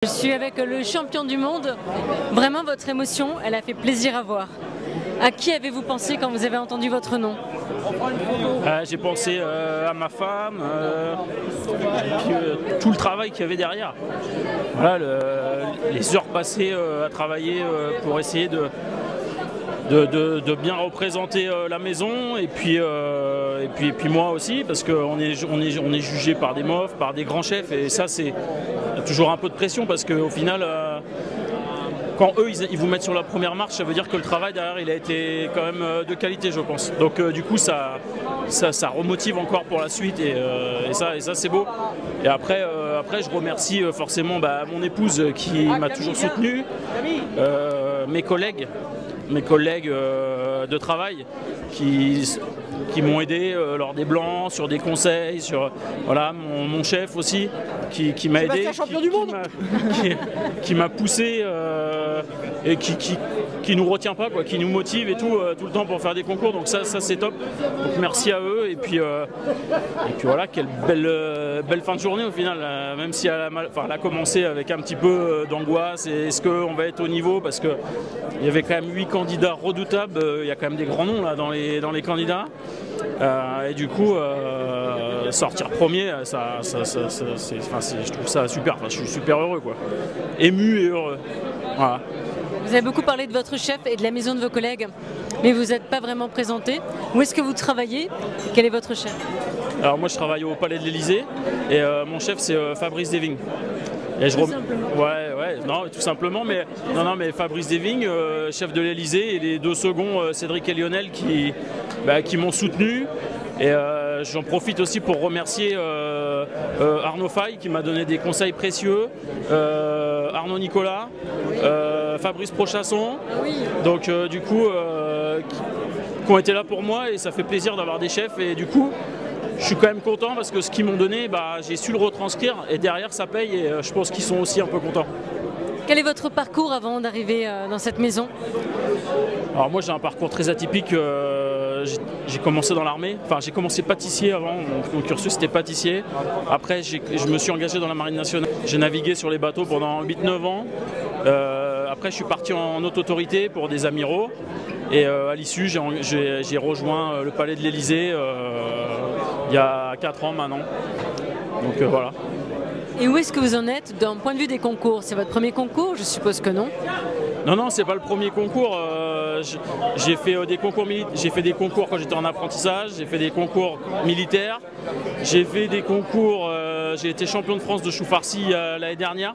Je suis avec le champion du monde. Vraiment, votre émotion, elle a fait plaisir à voir. À qui avez-vous pensé quand vous avez entendu votre nom? J'ai pensé à ma femme, puis, tout le travail qu'il y avait derrière. Voilà, les heures passées à travailler pour essayer de bien représenter la maison et puis moi aussi, parce qu'on est jugé par des MOF, par des grands chefs, et ça c'est toujours un peu de pression, parce qu'au final quand eux ils vous mettent sur la première marche, ça veut dire que le travail derrière il a été quand même de qualité, je pense. Donc du coup ça remotive encore pour la suite, et ça c'est beau. Et après je remercie forcément mon épouse qui m'a toujours soutenu, mes collègues de travail qui m'ont aidé lors des blancs, sur des conseils, sur voilà, mon chef aussi qui m'a aidé, qui m'a poussé et qui nous retient pas, quoi, qui nous motive et tout le temps pour faire des concours. Donc ça c'est top. Donc merci à eux, et puis voilà, quelle belle fin de journée au final, même si elle a commencé avec un petit peu d'angoisse, et est-ce qu'on va être au niveau, parce que il y avait quand même 8 candidats redoutables, il y a quand même des grands noms là dans les candidats, et du coup sortir premier, je trouve ça super, je suis super heureux, quoi. Ému et heureux. Voilà. Vous avez beaucoup parlé de votre chef et de la maison de vos collègues, mais vous n'êtes pas vraiment présenté. Où est-ce que vous travaillez? Quel est votre chef? Alors moi je travaille au Palais de l'Élysée, et mon chef c'est Fabrice Deving. Et tout simplement, mais Fabrice Deving, chef de l'Élysée, et les deux seconds, Cédric et Lionel, qui m'ont soutenu. Et j'en profite aussi pour remercier Arnaud Faye, qui m'a donné des conseils précieux, Arnaud Nicolas, Fabrice Prochasson, donc du coup qui ont été là pour moi, et ça fait plaisir d'avoir des chefs, et du coup je suis quand même content, parce que ce qu'ils m'ont donné, j'ai su le retranscrire, et derrière ça paye, et je pense qu'ils sont aussi un peu contents. Quel est votre parcours avant d'arriver dans cette maison? Alors moi j'ai un parcours très atypique. J'ai commencé dans l'armée, j'ai commencé pâtissier avant, mon cursus c'était pâtissier. Après je me suis engagé dans la marine nationale. J'ai navigué sur les bateaux pendant 8-9 ans. Après je suis parti en haute autorité pour des amiraux, et à l'issue j'ai rejoint le Palais de l'Élysée il y a 4 ans maintenant. Donc voilà. Et où est-ce que vous en êtes d'un point de vue des concours? C'est votre premier concours? Je suppose que non. Non, c'est pas le premier concours. J'ai fait des concours quand j'étais en apprentissage, j'ai fait des concours militaires, j'ai fait des concours, j'ai été champion de France de chou farci l'année dernière.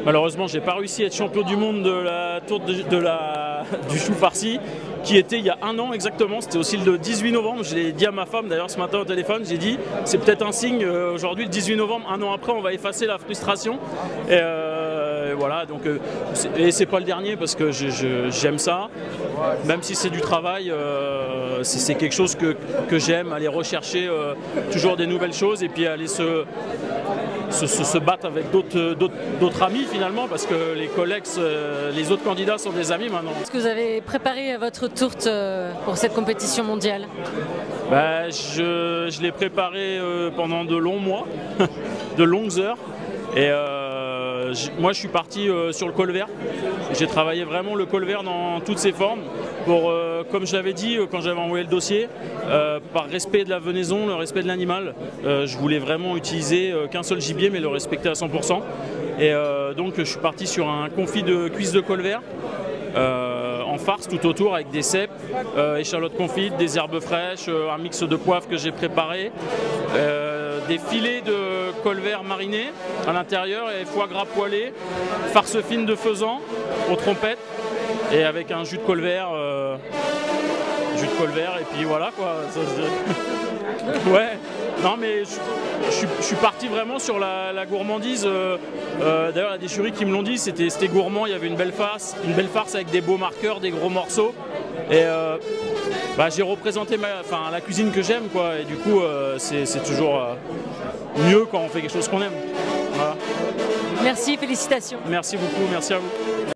Malheureusement, j'ai pas réussi à être champion du monde de la tour du chou farci, qui était il y a 1 an exactement. C'était aussi le 18 novembre. Je l'ai dit à ma femme d'ailleurs ce matin au téléphone. J'ai dit c'est peut-être un signe. Aujourd'hui, le 18 novembre, 1 an après, on va effacer la frustration. Et voilà. Donc, et c'est pas le dernier, parce que j'aime ça. Même si c'est du travail, c'est quelque chose que j'aime, aller rechercher toujours des nouvelles choses, et puis aller se battre avec d'autres amis finalement, parce que les collègues, les autres candidats sont des amis maintenant. Est-ce que vous avez préparé votre tourte pour cette compétition mondiale? Je l'ai préparé pendant de longs mois, de longues heures, et moi je suis parti sur le col vert. J'ai travaillé vraiment le col vert dans toutes ses formes, pour, comme je l'avais dit quand j'avais envoyé le dossier, par respect de la venaison, le respect de l'animal. Je voulais vraiment utiliser qu'un seul gibier, mais le respecter à 100%. Et donc je suis parti sur un confit de cuisses de col vert, en farce tout autour, avec des cèpes, échalotes confites, des herbes fraîches, un mix de poivre que j'ai préparé, des filets de col vert marinés à l'intérieur, et foie gras poêlé, farce fine de faisan aux trompettes, et avec un jus de col vert, et puis voilà quoi. Ouais, non mais je suis parti vraiment sur la gourmandise. D'ailleurs, il y a des jurys qui me l'ont dit, c'était gourmand, il y avait une belle farce avec des beaux marqueurs, des gros morceaux. Et j'ai représenté la cuisine que j'aime, quoi. Et du coup, c'est toujours mieux quand on fait quelque chose qu'on aime. Voilà. Merci, félicitations. Merci beaucoup, merci à vous.